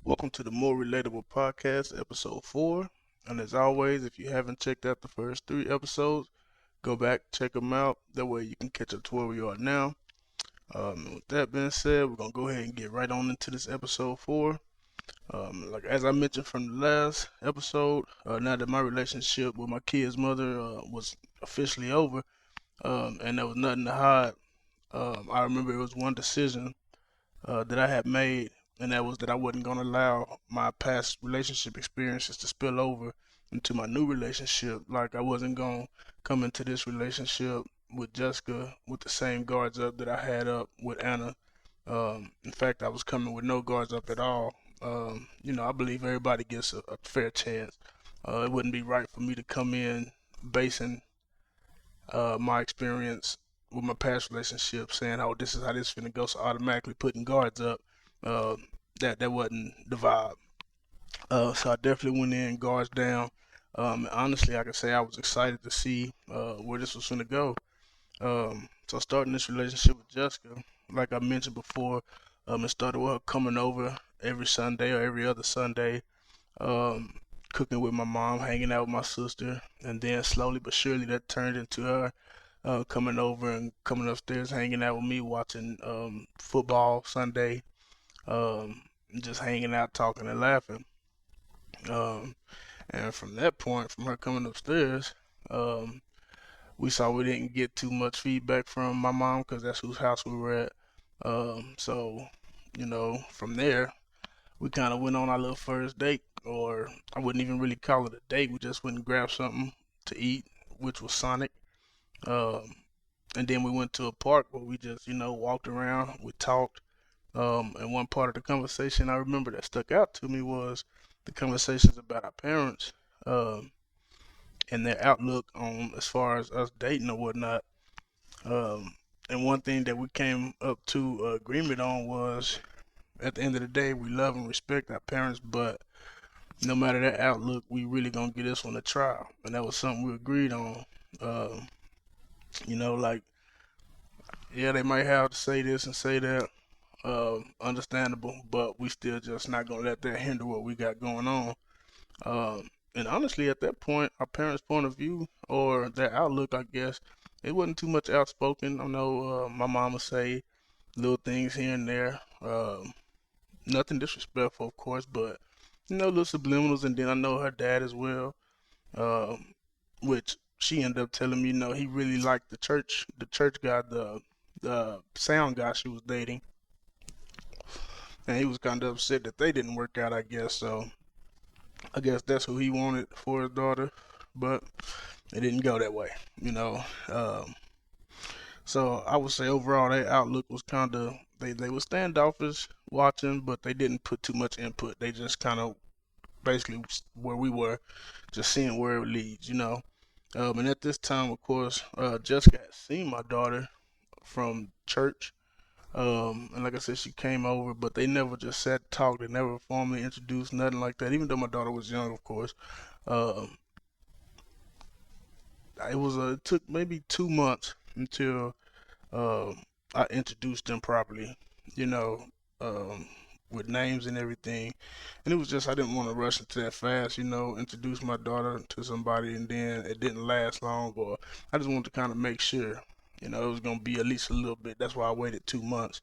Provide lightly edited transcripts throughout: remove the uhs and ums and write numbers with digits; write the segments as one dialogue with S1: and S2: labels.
S1: Welcome to the Moore Relatable Podcast, episode 4. And as always, if you haven't checked out the first 3 episodes, go back, check them out. That way you can catch up to where we are now. With that being said, we're going to go ahead and get right on into this episode 4. Like as I mentioned from the last episode, now that my relationship with my kid's mother was officially over, and there was nothing to hide, I remember it was one decision that I had made, and that was that I wasn't going to allow my past relationship experiences to spill over into my new relationship. Like I wasn't going to come into this relationship with Jessica with the same guards up that I had up with Anna. In fact, I was coming with no guards up at all. I believe everybody gets a fair chance. It wouldn't be right for me to come in basing my experience with my past relationship, saying, "Oh, this is how this finna go," so automatically putting guards up. Uh, that wasn't the vibe. So I definitely went in guards down. Honestly, I can say I was excited to see where this was finna go. So starting this relationship with Jessica, like I mentioned before, it started with her coming over every Sunday or every other Sunday, um, cooking with my mom, hanging out with my sister, and then slowly but surely that turned into her coming over and coming upstairs, hanging out with me, watching football Sunday, just hanging out, talking and laughing. Um, and from that point, from her coming upstairs, um, we saw we didn't get too much feedback from my mom because that's whose house we were at. From there, we kind of went on our little first date, or I wouldn't even really call it a date. We just went and grabbed something to eat, which was Sonic. Um, and then we went to a park where we just, walked around, we talked. And one part of the conversation I remember that stuck out to me was the conversations about our parents, um, and their outlook on as far as us dating or whatnot. Um, and one thing that we came up to agreement on was at the end of the day, we love and respect our parents, but no matter their outlook, we really gonna get this one a trial. And that was something we agreed on. Um, like, yeah, they might have to say this and say that, understandable, but we still just not gonna let that hinder what we got going on. And honestly, at that point, our parents' point of view or their outlook, I guess, it wasn't too much outspoken. I know my mama say little things here and there, nothing disrespectful, of course, but little subliminals. And then I know her dad as well, um, which she ended up telling me, he really liked the church guy, the sound guy she was dating, and he was kind of upset that they didn't work out, I guess. So I guess that's who he wanted for his daughter, but it didn't go that way, you know. Um, so I would say overall their outlook was kind of they were standoffish watching, but they didn't put too much input. They just kind of basically where we were, just seeing where it leads. And at this time, of course, Jessica had seen my daughter from church. And like I said, she came over, but they never just sat and talked. They never formally introduced, nothing like that. Even though my daughter was young, of course. Um, it took maybe 2 months until I introduced them properly, you know, um, with names and everything. And it was just I didn't want to rush into that fast, introduce my daughter to somebody and then it didn't last long, or I just wanted to kind of make sure, it was gonna be at least a little bit. That's why I waited 2 months.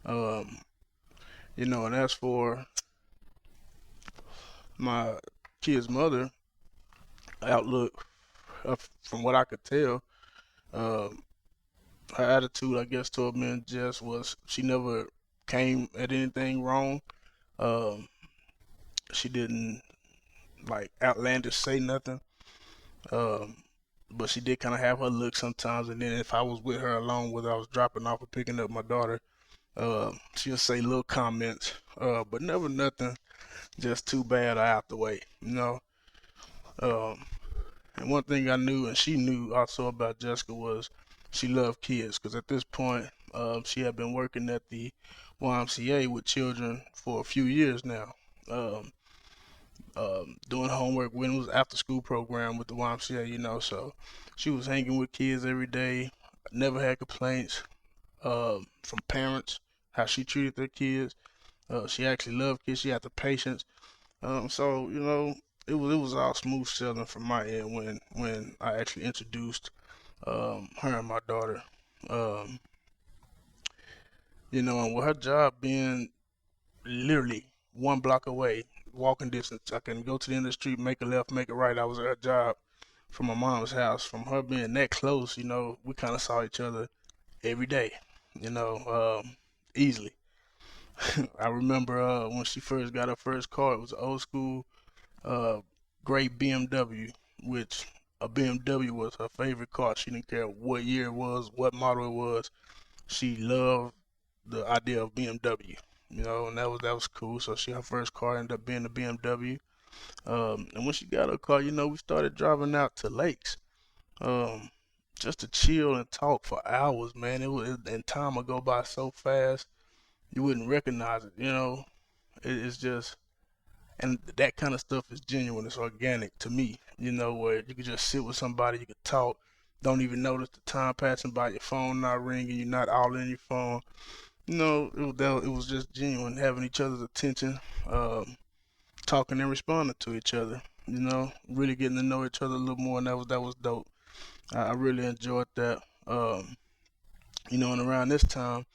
S1: Um, and as for my kid's mother outlook, from what I could tell, um, her attitude, I guess, toward me and Jess was she never came at anything wrong. Um, she didn't like outlandish say nothing. Um, but she did kind of have her look sometimes. And then if I was with her alone, whether I was dropping off or picking up my daughter, she'll say little comments, but never nothing just too bad or out the way. Um, And one thing I knew, and she knew also about Jessica, was she loved kids. Because at this point, she had been working at the YMCA with children for a few years now, um, doing homework when it was after school program with the YMCA. So she was hanging with kids every day. Never had complaints from parents how she treated their kids. She actually loved kids. She had the patience. So it was all smooth sailing from my end when I actually introduced her and my daughter. Um, and with her job being literally 1 block away, walking distance, I can go to the end of the street, make a left, make a right. I was at her job from my mom's house. From her being that close, we kind of saw each other every day. Easily. I remember when she first got her first car. It was an old school uh, great BMW, which a BMW was her favorite car. She didn't care what year it was, what model it was. She loved the idea of BMW. And that was cool. So her first car ended up being the BMW. And when she got her car, we started driving out to lakes, um, just to chill and talk for hours, man. And time would go by so fast you wouldn't recognize it. It's just and that kind of stuff is genuine. It's organic to me. Where you could just sit with somebody, you could talk, don't even notice the time passing by, your phone not ringing, you're not all in your phone. It was just genuine, having each other's attention, um, talking and responding to each other. Really getting to know each other a little more, and that was dope. I really enjoyed that. And around this time,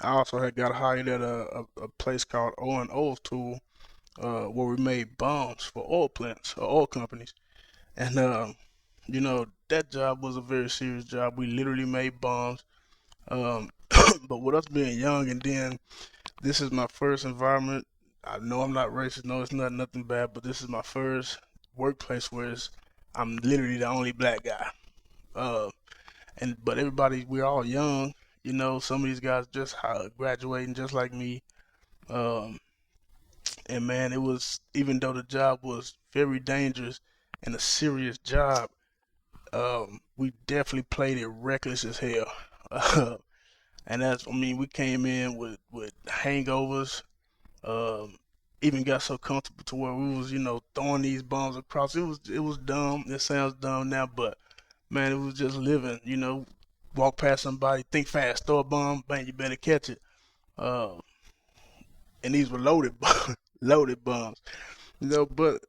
S1: I also had got hired at a place called O&O Tool, where we made bombs for oil plants or oil companies. And that job was a very serious job. We literally made bombs. Um, but with us being young, and then this is my first environment. I know I'm not racist. No, it's not nothing bad. But this is my first workplace where I'm literally the only black guy. Uh, but everybody, we're all young. Some of these guys just graduating, just like me. Um, and man, it was, even though the job was very dangerous and a serious job, we definitely played it reckless as hell. Uh, and we came in with hangovers. Um, Even got so comfortable to where we was, throwing these bombs across. It was dumb. It sounds dumb now, but man, it was just living. Walk past somebody, think fast, throw a bomb, bang, you better catch it. Uh, and these were loaded, loaded bombs. But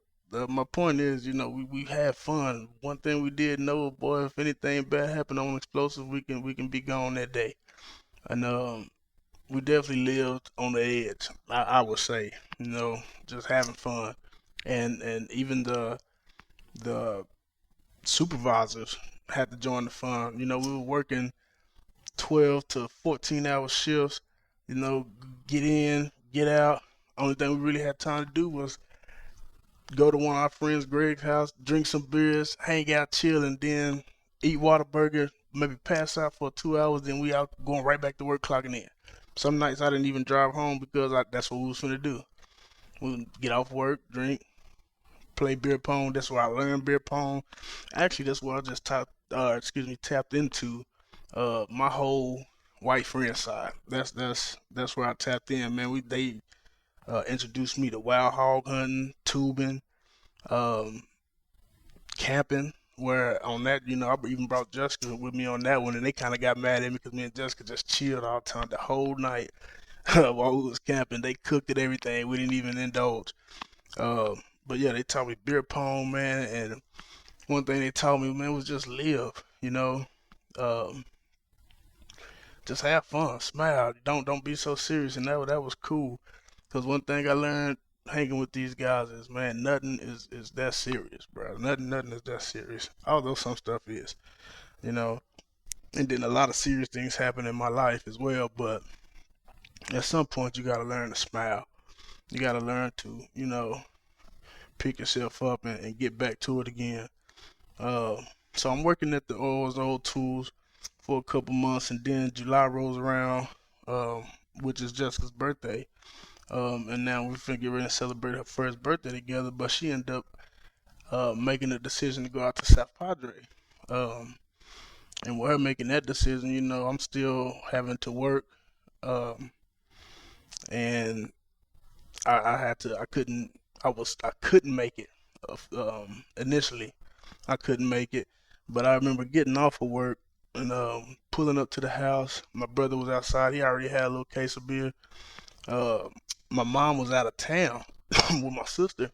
S1: my point is, we had fun. One thing we did know, boy, if anything bad happened on explosives, we can be gone that day. And we definitely lived on the edge. I would say, just having fun, and even the supervisors had to join the fun. We were working 12 to 14-hour shifts. Get in, get out. Only thing we really had time to do was go to one of our friends, Greg's house, drink some beers, hang out, chill, and then eat Whataburger, maybe pass out for 2 hours, then we out going right back to work, clocking in. Some nights I didn't even drive home because that's what we was finna do. We would get off work, drink, play beer pong. That's where I learned beer pong. Actually, that's where I just tapped into my whole white friend side. That's where I tapped in, man. They introduced me to wild hog hunting, tubing, um, camping. Where on that, I even brought Jessica with me on that one, and they kind of got mad at me because me and Jessica just chilled all the time, the whole night while we was camping. They cooked it, everything. We didn't even indulge. But yeah, they taught me beer pong, man, and one thing they taught me, man, was just live. Um, just have fun, smile. Don't be so serious, and that was cool. Cause one thing I learned hanging with these guys is, man, nothing is that serious, bro. Nothing is that serious. Although some stuff is, you know. And then a lot of serious things happen in my life as well. But at some point, you gotta learn to smile. You gotta learn to, pick yourself up and get back to it again. Uh, so I'm working at the old tools for a couple months, and then July rolls around, um, which is Jessica's birthday. And now we finna get ready to celebrate her first birthday together, but she ended up making a decision to go out to South Padre. Um, and with her making that decision, I'm still having to work, um, and I had to, I couldn't make it. Initially, I couldn't make it, but I remember getting off of work and pulling up to the house. My brother was outside. He already had a little case of beer. Uh, my mom was out of town with my sister,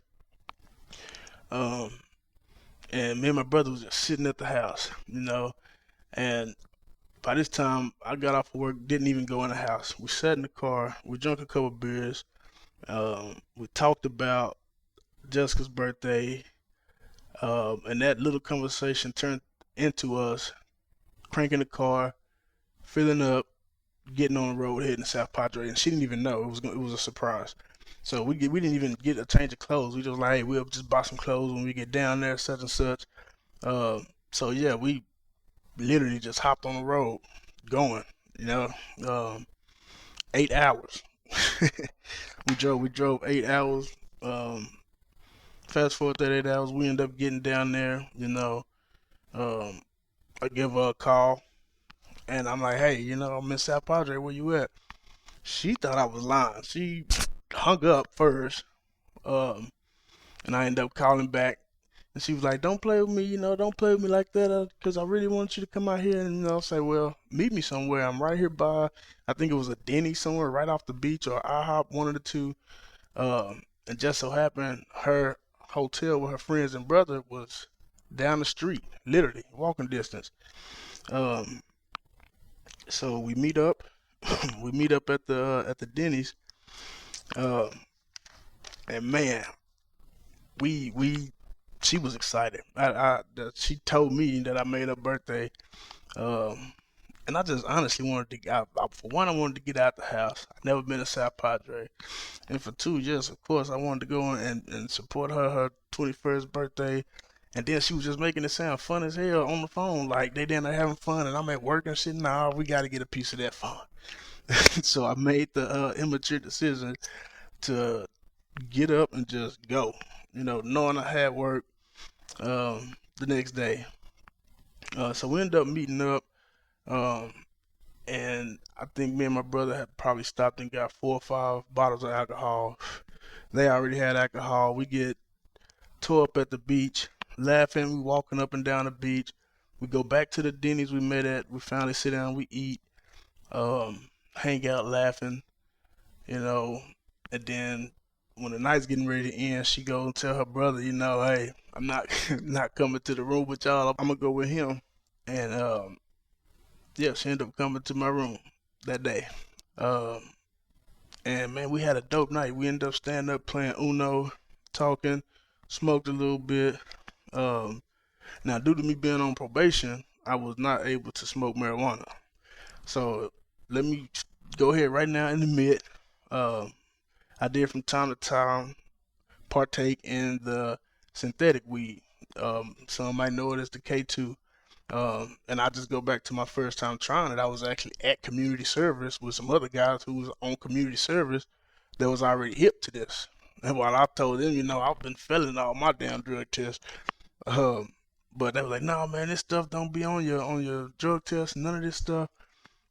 S1: um, and me and my brother was just sitting at the house, and by this time I got off of work, didn't even go in the house. We sat in the car, we drank a couple beers, we talked about Jessica's birthday, and that little conversation turned into us cranking the car, filling up, getting on the road, heading to South Padre, and she didn't even know it was a surprise. So we didn't even get a change of clothes. We just like, hey, we'll just buy some clothes when we get down there, such and such. So yeah, we literally just hopped on the road, going. You know, um, 8 hours. we drove 8 hours. Um, Fast forward that 8 hours, we end up getting down there. Um, I give her a call, and I'm like, hey, I'm in South Padre. Where you at? She thought I was lying. She hung up first, um, and I ended up calling back. And she was like, "Don't play with me, don't play with me like that, because I really want you to come out here." And say, "Well, meet me somewhere. I'm right here by, I think it was a Denny somewhere, right off the beach, or IHOP, one of the two." And just so happened, her hotel with her friends and brother was down the street, literally walking distance. Um, so we meet up. We meet up at the Denny's. Uh, and man, we she was excited. She told me that I made her birthday. Um, and I just honestly wanted to get out. For one, I wanted to get out the house. I've never been to South Padre. And for two, yes, of course, I wanted to go and support her 21st birthday. And then she was just making it sound fun as hell on the phone, like they didn't having fun, and I'm at work and shit. Nah, we got to get a piece of that fun. So I made the immature decision to get up and just go. Knowing I had work the next day. So we ended up meeting up, um, and I think me and my brother had probably stopped and got 4 or 5 bottles of alcohol. They already had alcohol. We get tore up at the beach, laughing. We walking up and down the beach. We go back to the Denny's we met at. We finally sit down. We eat, hang out, laughing. You know, and then when the night's getting ready to end, she go and tell her brother, hey, I'm not not coming to the room with y'all. I'm gonna go with him. And yeah, she ended up coming to my room that day. Um, and man, we had a dope night. We ended up standing up playing Uno, talking, smoked a little bit. Um, Now, due to me being on probation, I was not able to smoke marijuana. So let me go ahead right now and admit, um, I did from time to time partake in the synthetic weed. Some might know it as the K2. And I just go back to my first time trying it. I was actually at community service with some other guys who was on community service that was already hip to this. And while I told them, I've been failing all my damn drug tests. Um, but they were like, "No, man, this stuff don't be on your drug test. None of this stuff."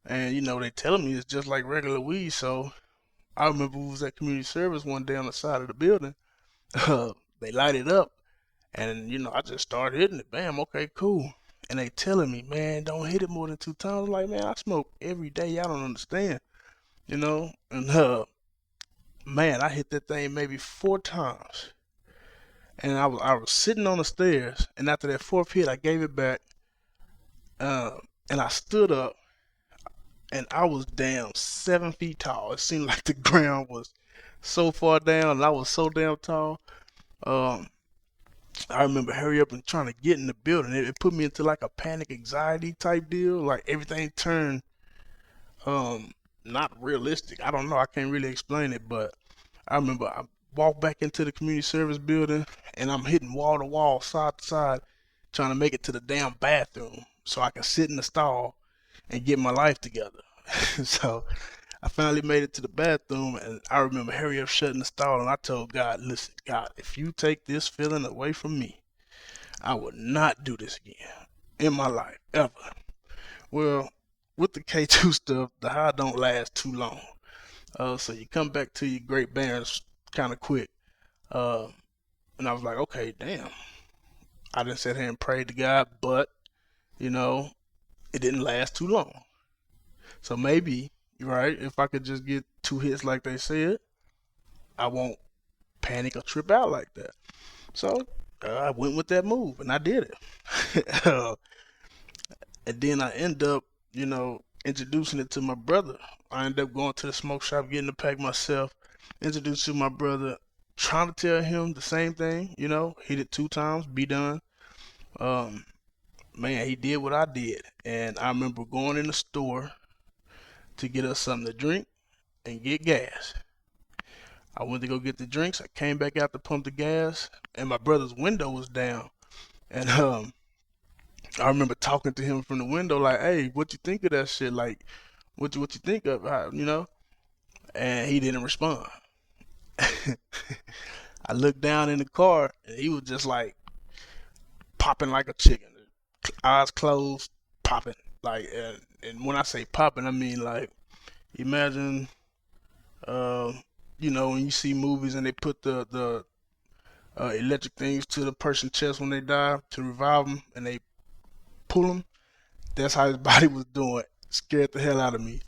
S1: And they telling me it's just like regular weed. So I remember we was at community service one day on the side of the building. They light it up, and I just started hitting it. Bam, okay, cool. And they telling me, "Man, don't hit it more than 2 times." I'm like, man, I smoke every day. Y'all don't understand, And man, I hit that thing maybe 4 times, and I was sitting on the stairs. And after that fourth hit, I gave it back, uh, and I stood up, and I was down 7 feet tall. It seemed like the ground was so far down, and I was so damn tall. Um, I remember hurry up and trying to get in the building. It put me into like a panic anxiety type deal. Like everything turned um not realistic. I don't know. I can't really explain it, but I remember I walked back into the community service building, and I'm hitting wall to wall, side to side, trying to make it to the damn bathroom so I can sit in the stall and get my life together. So I finally made it to the bathroom, and I remember hurry up shutting the stall, and I told God, "Listen, God, if you take this feeling away from me, I will not do this again in my life ever." Well, with the K2 stuff, the high don't last too long. So you come back to your great bearings kind of quick. Uh, and I was like, okay, damn. I didn't sit here and pray to God, but you know, it didn't last too long. So maybe, right, if I could just get 2 hits like they said, I won't panic or trip out like that. So I went with that move and I did it. And then I end up, introducing it to my brother. I end up going to the smoke shop, getting the pack myself, introduced to my brother, trying to tell him the same thing, hit it 2 times, be done. Um, Man, he did what I did. And I remember going in the store to get us something to drink and get gas. I went to go get the drinks. I came back out to pump the gas, and my brother's window was down. And I remember talking to him from the window, like, "Hey, what you think of that shit? Like, what you think of, And he didn't respond. I looked down in the car, and he was just like popping like a chicken, eyes closed, popping. Like, and when I say popping, I mean like, imagine, uh, when you see movies and they put the electric things to the person's chest when they die to revive them, and they pull them. That's how his body was doing. Scared the hell out of me.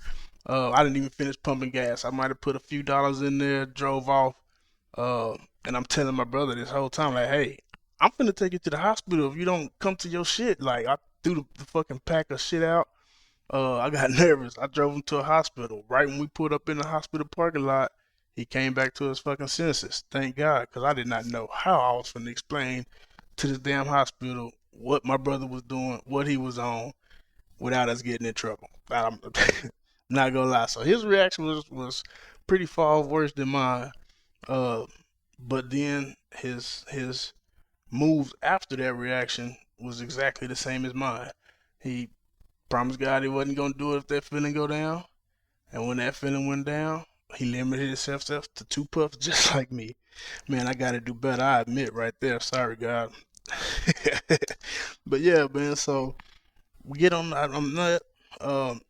S1: I didn't even finish pumping gas. I might have put a few dollars in there, drove off, uh, and I'm telling my brother this whole time, like, "Hey, I'm finna take you to the hospital if you don't come to your shit." Like, I threw the fucking pack of shit out. I got nervous. I drove him to a hospital. Right when we pulled up in the hospital parking lot, he came back to his fucking senses. Thank God, because I did not know how I was finna explain to this damn hospital what my brother was doing, what he was on, without us getting in trouble. I'm not gonna lie. So his reaction was pretty far worse than mine. Uh, but then his moves after that reaction was exactly the same as mine. He promised God he wasn't gonna do it if that feeling go down, and when that feeling went down, he limited himself to 2 puffs, just like me. Man, I gotta do better. I admit right there. Sorry, God. But yeah, man. So we get on. I'm not um,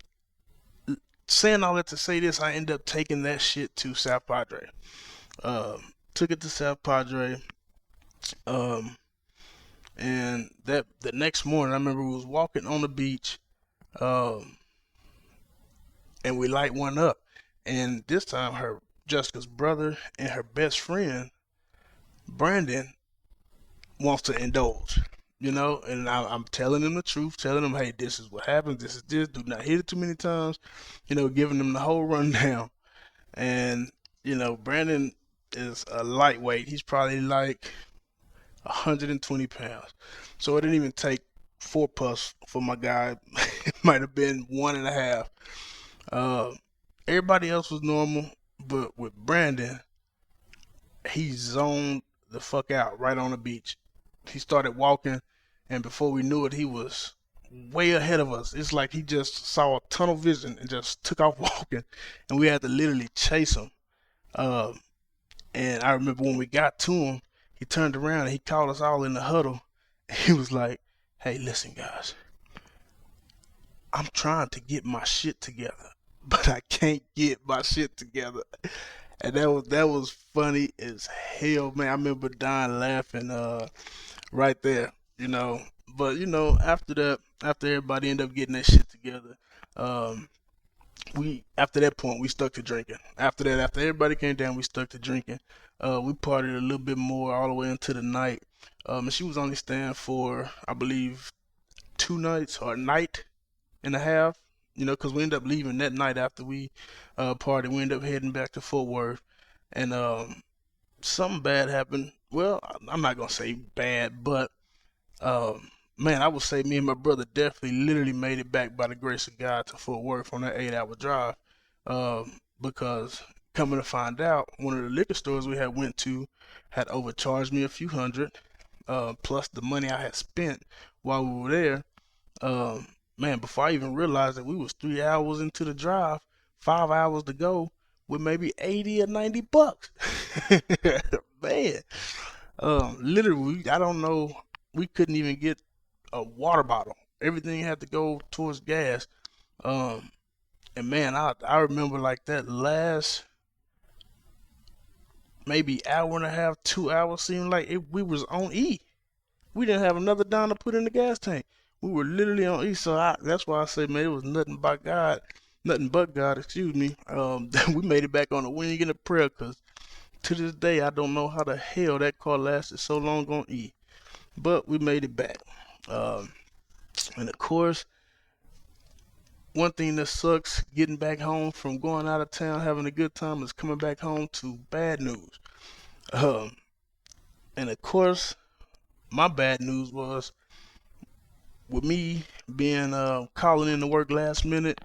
S1: saying all that to say this. I end up taking that shit to South Padre. Took it to South Padre. Um, and that the next morning, I remember we was walking on the beach. Um, and we light one up. And this time, her Jessica's brother and her best friend Brandon wants to indulge, And I'm telling them the truth, telling them, "Hey, this is what happens. This is this. Do not hit it too many times," giving them the whole rundown. And Brandon is a lightweight. He's probably like 120 pounds. So it didn't even take 4 puffs for my guy. It might have been one and a half. Uh, Everybody else was normal, but with Brandon, he zoned the fuck out right on the beach. He started walking, and before we knew it, he was way ahead of us. It's like he just saw a tunnel vision and just took off walking, and we had to literally chase him. Um, and I remember when we got to him, he turned around and he called us all in the huddle. He was like, "Hey, listen, guys, I'm trying to get my shit together, but I can't get my shit together." And that was funny as hell, man. I remember dying laughing right there, you know. But after that, after everybody ended up getting that shit together, um, we after that point we stuck to drinking. After that, after everybody came down, we stuck to drinking. We partied a little bit more all the way into the night. And she was only staying for, I believe, 2 nights or a night and a half. Because we ended up leaving that night after we partied. We ended up heading back to Fort Worth, and something bad happened. Well, I'm not gonna say bad, but man, I would say me and my brother definitely literally made it back by the grace of God to Fort Worth on that 8-hour drive. Because coming to find out, one of the liquor stores we had went to had overcharged me a few hundred, plus the money I had spent while we were there. Um, Man, before I even realized that we was 3 hours into the drive, 5 hours to go, with maybe 80 or $90. Man, literally, I don't know, we couldn't even get a water bottle. Everything had to go towards gas. Um, and man, I remember like that last maybe hour and a half, 2 hours seemed like we was on E. We didn't have another dime to put in the gas tank. We were literally on E. So that's why I say, man, it was nothing but God, nothing but God. Excuse me. That we made it back on the wing and a prayer, cause to this day, I don't know how the hell that car lasted so long on E. But we made it back. Um, and of course, one thing that sucks getting back home from going out of town having a good time is coming back home to bad news. Um, and of course, my bad news was with me being calling in to work last minute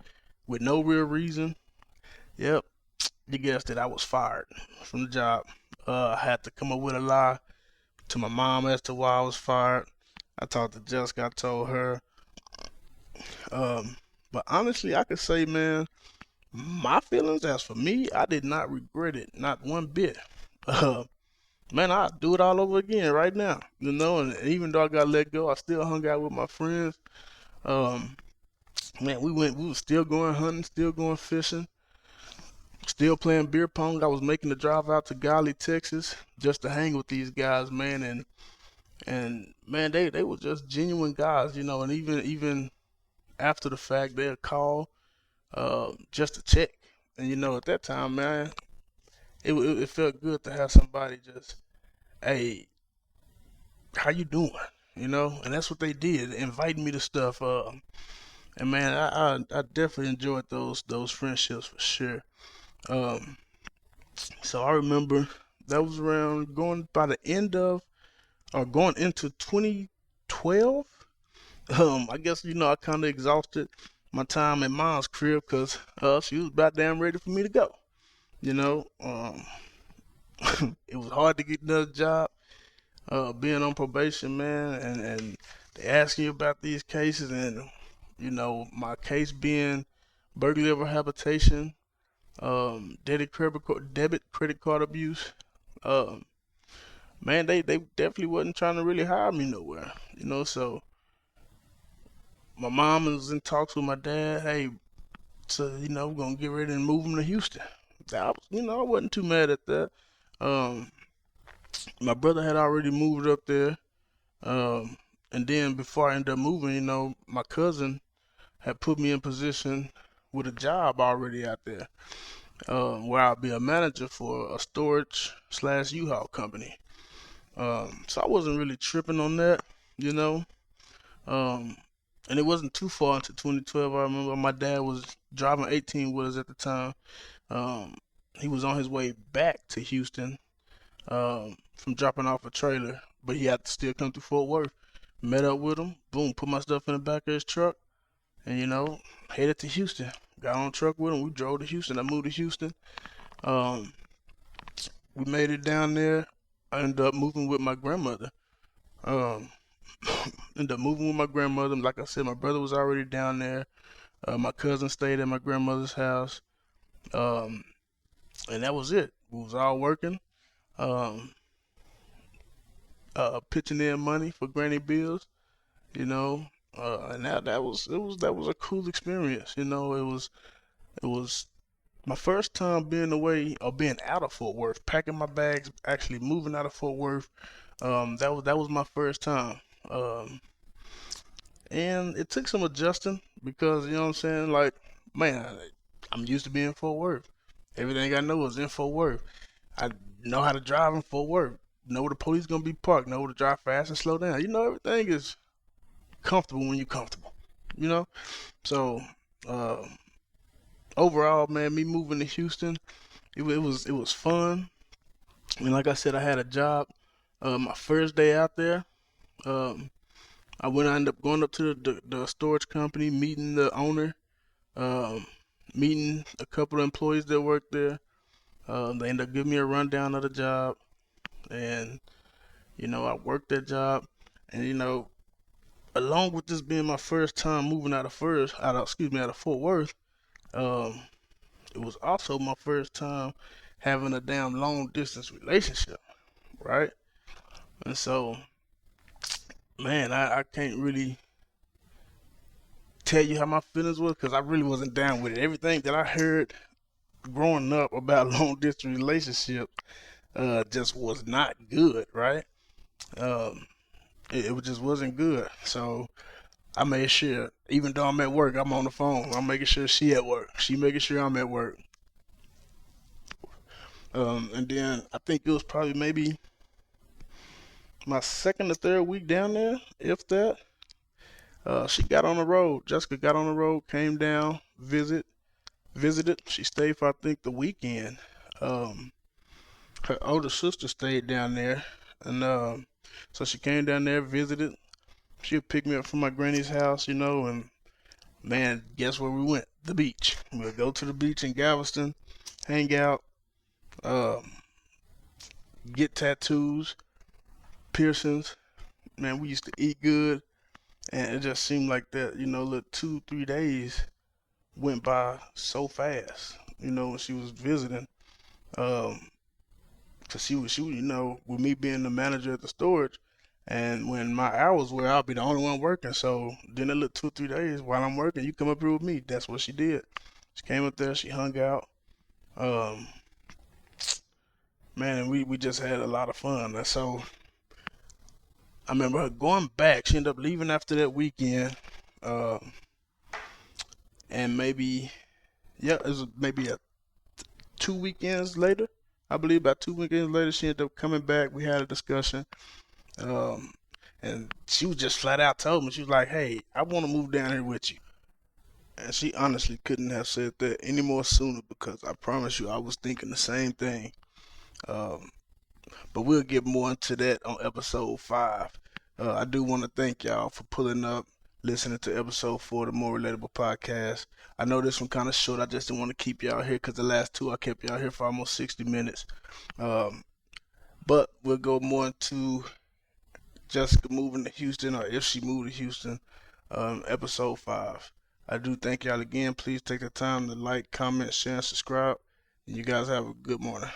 S1: with no real reason. Yep, you guessed it, I was fired from the job. I had to come up with a lie to my mom as to why I was fired. I talked to Jessica, I told her. Um, but honestly, I could say, man, my feelings as for me, I did not regret it, not one bit. Uh, man, I'd do it all over again right now, and even though I got let go, I still hung out with my friends. Um, man, we were still going hunting, still going fishing, still playing beer pong. I was making the drive out to Golly, Texas, just to hang with these guys, man, and man, they were just genuine guys, and even after the fact, they'll call just to check. And at that time, man, it felt good to have somebody just, hey, how you doing? And that's what they did, inviting me to stuff. And man, I definitely enjoyed those friendships for sure. Um, so I remember that was around going by the end of or going into 2012. I guess I kind of exhausted my time at mom's crib because she was about damn ready for me to go. You know, um, it was hard to get another job, being on probation, man, and they ask you about these cases, and my case being burglary of a habitation, debit credit card abuse. Um, man, they definitely wasn't trying to really hire me nowhere, So my mom was in talks with my dad. Hey, so we're gonna get ready and move him to Houston. I wasn't too mad at that. Um, my brother had already moved up there. Um, and then before I ended up moving, my cousin had put me in position with a job already out there, where I'll be a manager for a storage slash U-Haul company. So I wasn't really tripping on that, you know. Um, and it wasn't too far into 2012. I remember my dad was driving 18 with us at the time. Um, he was on his way back to Houston, from dropping off a trailer, but he had to still come through Fort Worth. Met up with him, boom, put my stuff in the back of his truck, and headed to Houston. Got on the truck with him. We drove to Houston. I moved to Houston. Um, we made it down there. I ended up moving with my grandmother. Um, ended up moving with my grandmother. Like I said, my brother was already down there. My cousin stayed at my grandmother's house. Um, and that was it. We was all working. Um, pitching in money for granny bills. You know, and that was a cool experience. It was my first time being away or being out of Fort Worth, packing my bags, actually moving out of Fort Worth. That was my first time. Um, and it took some adjusting because you know what I'm saying. Like, man, I'm used to being in Fort Worth. Everything I know is in Fort Worth. I know how to drive in Fort Worth. Know where the police gonna be parked. Know where to drive fast and slow down. Everything is comfortable when you're comfortable. You know. So uh, overall, man, me moving to Houston, it was fun. And like I said, I had a job. My first day out there, um, I ended up going up to the storage company, meeting the owner, um, meeting a couple of employees that work there. They ended up giving me a rundown of the job, and I worked that job, and along with this being my first time moving out of Fort Worth, um, it was also my first time having a damn long distance relationship, right? And so, man, I can't really tell you how my feelings was because I really wasn't down with it. Everything that I heard growing up about long distance relationships just was not good, right? Um, it just wasn't good. So I made sure, even though I'm at work, I'm on the phone. I'm making sure she at work. She making sure I'm at work. And then I think it was probably maybe my second or third week down there, if that. She got on the road. Jessica got on the road, came down, visited. She stayed for I think the weekend. Um, Her older sister stayed down there, and so she came down there, visited. She would pick me up from my granny's house, and man, guess where we went? The beach. We'll go to the beach in Galveston, hang out, um, get tattoos, piercings. Man, we used to eat good, and it just seemed like that, little 2, 3 days went by so fast. When she was visiting, um, cause she was, with me being the manager at the storage, and when my hours were, I'll be the only one working. So then, a little 2, 3 days while I'm working, you come up here with me. That's what she did. She came up there, she hung out. Um, Man, and we just had a lot of fun. And so I remember her going back. She ended up leaving after that weekend, uh, and maybe yeah, it was maybe 2 weekends later. I believe about 2 weekends later, she ended up coming back. We had a discussion, um, and she was just flat out told me she was like, "Hey, I want to move down here with you." And she honestly couldn't have said that any more sooner because I promise you, I was thinking the same thing. Um, but we'll get more into that on episode 5. I do want to thank y'all for pulling up, listening to episode 4 of the More Relatable Podcast. I know this one kind of short. I just didn't want to keep y'all here because the last two I kept y'all here for almost 60 minutes. Um, but we'll go more into Jessica moving to Houston, or if she moved to Houston, episode 5. I do thank y'all again. Please take the time to like, comment, share, and subscribe. And you guys have a good morning.